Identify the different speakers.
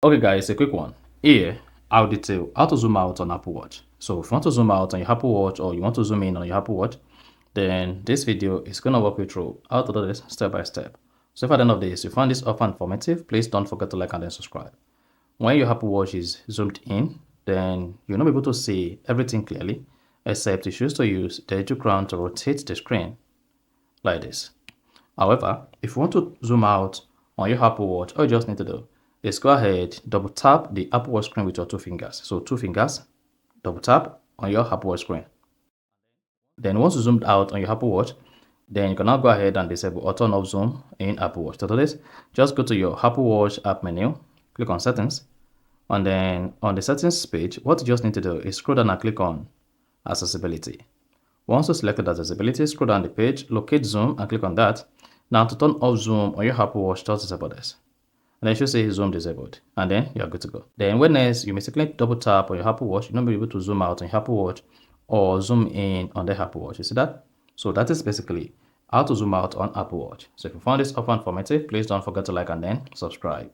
Speaker 1: Okay guys, a quick one. Here, I'll detail how to zoom out on Apple Watch. So if you want to zoom out on your Apple Watch or you want to zoom in on your Apple Watch, then this video is going to walk you through how to do this step by step. So if at the end of this you find this offer informative, please don't forget to like and then subscribe. When your Apple Watch is zoomed in, then you'll not be able to see everything clearly, except you choose to use the edge crown to rotate the screen like this. However, if you want to zoom out on your Apple Watch, all you just need to do is go ahead, double tap the Apple Watch screen with your two fingers. So two fingers, double tap on your Apple Watch screen. Then once you zoomed out on your Apple Watch, then you can now go ahead and disable or turn off zoom in Apple Watch. To do this, just go to your Apple Watch app menu, click on settings, and then on the settings page, what you just need to do is scroll down and click on accessibility. Once you selected accessibility, scroll down the page, locate zoom and click on that. Now to turn off zoom on your Apple Watch, just disable this. And then it should say zoom disabled, and then you're good to go. Then when next you mistakenly double tap on your Apple Watch, you'll not be able to zoom out on your Apple Watch or zoom in on the Apple Watch. You see that? So that is basically how to zoom out on Apple Watch. So if you found this offer informative, please don't forget to like and then subscribe.